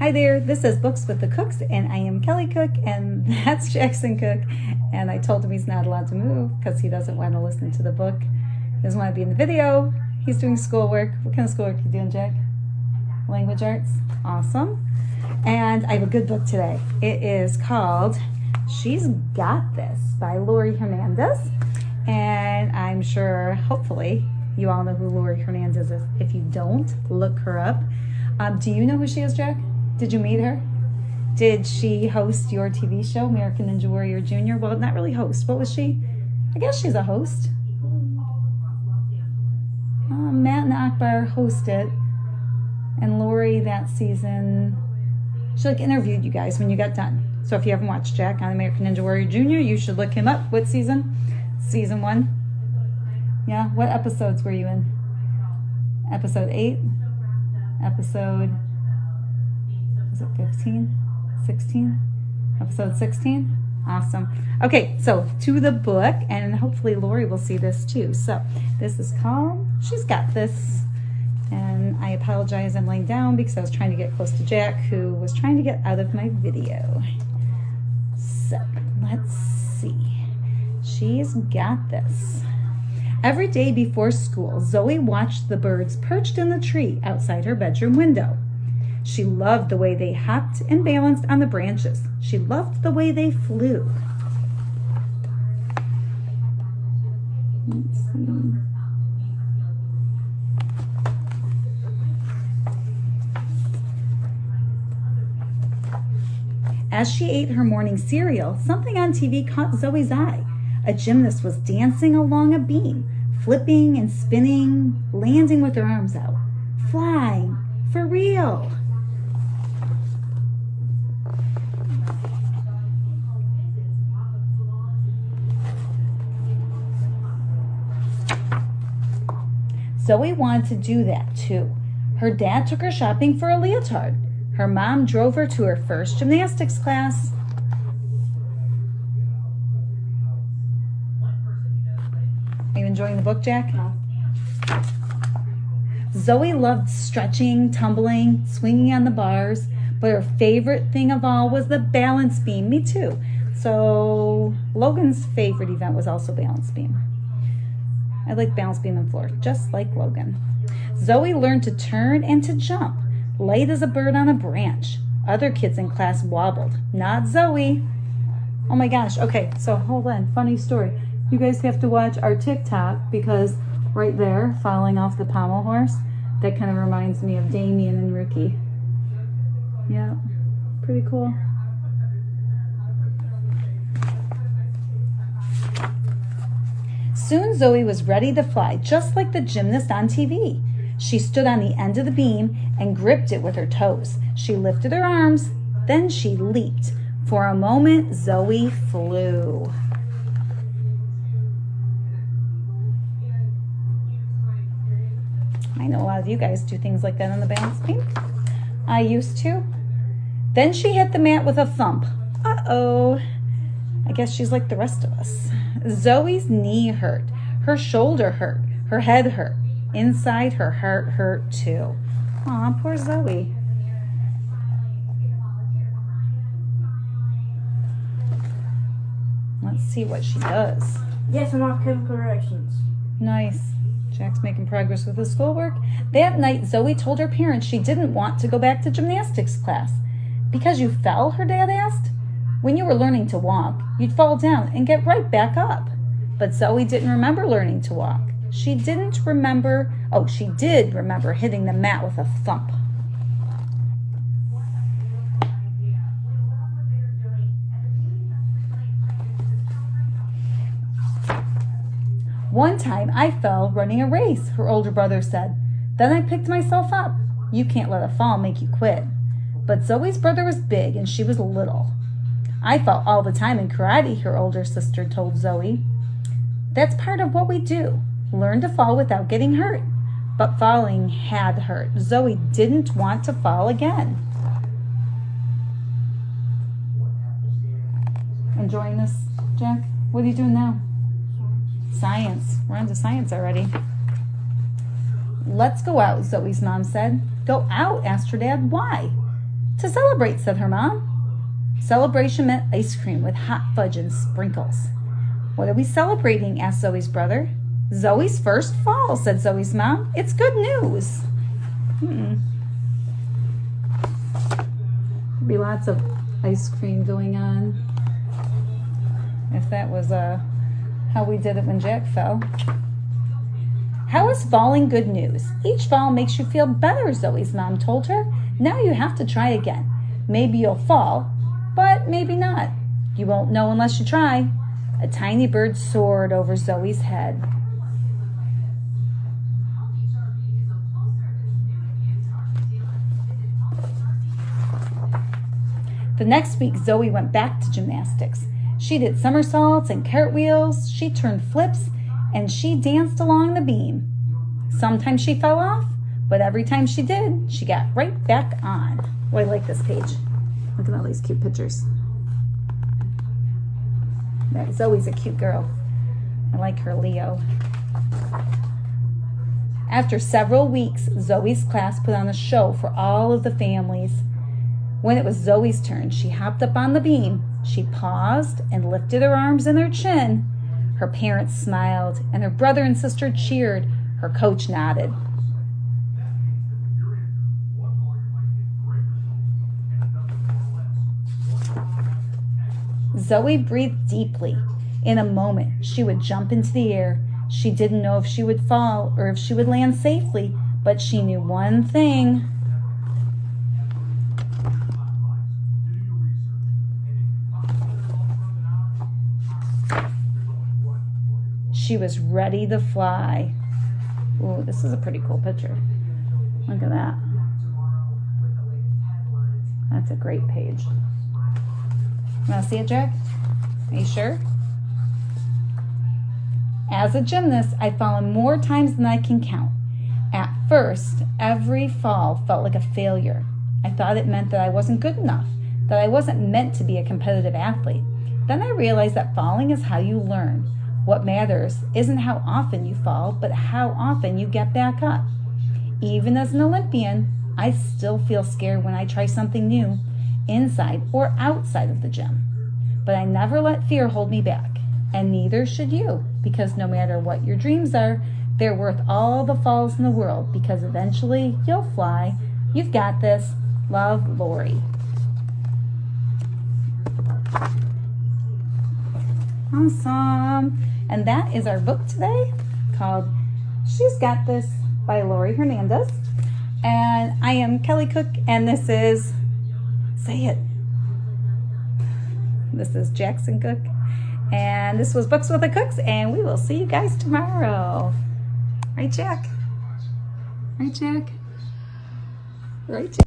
Hi there, this is Books with the Cooks, and I am Kelly Cook, and that's Jackson Cook. And I told him he's not allowed to move because he doesn't want to listen to the book. He doesn't want to be in the video. He's doing schoolwork. What kind of schoolwork are you doing, Jack? Language arts? Awesome. And I have a good book today. It is called She's Got This by Laurie Hernandez. And I'm sure, hopefully, you all know who Laurie Hernandez is. If you don't, look her up. Do you know who she is, Jack? Did you meet her? Did she host your TV show, American Ninja Warrior Jr.? Well, not really host. What was she? I guess she's a host. Matt and Akbar hosted, and Laurie that season, she interviewed you guys when you got done. So if you haven't watched Jack on American Ninja Warrior Jr., you should look him up. What season? Season 1. Yeah. What episodes were you in? Episode 8. Episode, was it 15? 16? Episode 16? Awesome. Okay, so to the book, and hopefully Laurie will see this too. So this is called She's Got This. And I apologize, I'm laying down because I was trying to get close to Jack, who was trying to get out of my video. So let's see. She's got this. Every day before school, Zoe watched the birds perched in the tree outside her bedroom window. She loved the way they hopped and balanced on the branches. She loved the way they flew. Let's see. As she ate her morning cereal, something on TV caught Zoe's eye. A gymnast was dancing along a beam, flipping and spinning, landing with her arms out, flying, for real. Zoe wanted to do that too. Her dad took her shopping for a leotard. Her mom drove her to her first gymnastics class. Are you enjoying the book, Jack? No. Zoe loved stretching, tumbling, swinging on the bars, but her favorite thing of all was the balance beam. Me too. So Logan's favorite event was also balance beam. I like balance beam and floor, just like Logan. Zoe learned to turn and to jump, light as a bird on a branch. Other kids in class wobbled. Not Zoe. Oh my gosh. Okay, so hold on. Funny story. You guys have to watch our TikTok because right there, falling off the pommel horse, that kind of reminds me of Damien and Ricky. Yeah, pretty cool. Soon Zoe was ready to fly, just like the gymnast on TV. She stood on the end of the beam and gripped it with her toes. She lifted her arms, then she leaped. For a moment, Zoe flew. I know a lot of you guys do things like that on the balance beam. I used to. Then she hit the mat with a thump. Uh-oh. I guess she's like the rest of us. Zoe's knee hurt. Her shoulder hurt. Her head hurt. Inside, her heart hurt too. Aw, poor Zoe. Let's see what she does. Yes, I'm off chemical reactions. Nice. Jack's making progress with his schoolwork. That night, Zoe told her parents she didn't want to go back to gymnastics class. Because you fell, her dad asked. When you were learning to walk, you'd fall down and get right back up. But Zoe didn't remember learning to walk. She did remember hitting the mat with a thump. One time I fell running a race, her older brother said. Then I picked myself up. You can't let a fall make you quit. But Zoe's brother was big and she was little. I fell all the time in karate, her older sister told Zoe. That's part of what we do. Learn to fall without getting hurt. But falling had hurt. Zoe didn't want to fall again. Enjoying this, Jack? What are you doing now? Science. We're on to science already. Let's go out, Zoe's mom said. Go out? Asked her dad. Why? To celebrate, said her mom. Celebration meant ice cream with hot fudge and sprinkles. What are we celebrating? Asked Zoe's brother. Zoe's first fall, said Zoe's mom. It's good news. There'll be lots of ice cream going on. If that was how we did it when Jack fell. How is falling good news? Each fall makes you feel better, Zoe's mom told her. Now you have to try again. Maybe you'll fall, but maybe not. You won't know unless you try. A tiny bird soared over Zoe's head. The next week, Zoe went back to gymnastics. She did somersaults and cartwheels. She turned flips, and she danced along the beam. Sometimes she fell off, but every time she did, she got right back on. Oh, I like this page. Look at all these cute pictures. Zoe's a cute girl. I like her Leo. After several weeks, Zoe's class put on a show for all of the families. When it was Zoe's turn, she hopped up on the beam. She paused and lifted her arms and her chin. Her parents smiled, and her brother and sister cheered. Her coach nodded. Zoe breathed deeply. In a moment, she would jump into the air. She didn't know if she would fall or if she would land safely, but she knew one thing. She was ready to fly. Ooh, this is a pretty cool picture. Look at that. That's a great page. Want to see it, Jack? Are you sure? As a gymnast, I've fallen more times than I can count. At first, every fall felt like a failure. I thought it meant that I wasn't good enough, that I wasn't meant to be a competitive athlete. Then I realized that falling is how you learn. What matters isn't how often you fall, but how often you get back up. Even as an Olympian, I still feel scared when I try something new, inside or outside of the gym. But I never let fear hold me back, and neither should you, because no matter what your dreams are, they're worth all the falls in the world, because eventually you'll fly. You've got this. Love, Laurie. Awesome. And that is our book today called She's Got This by Laurie Hernandez. And I am Kelly Cook, and this is, say it, this is Jackson Cook. And this was Books with the Cooks, and we will see you guys tomorrow. Right, Jack? Right, Jack? Right, Jack?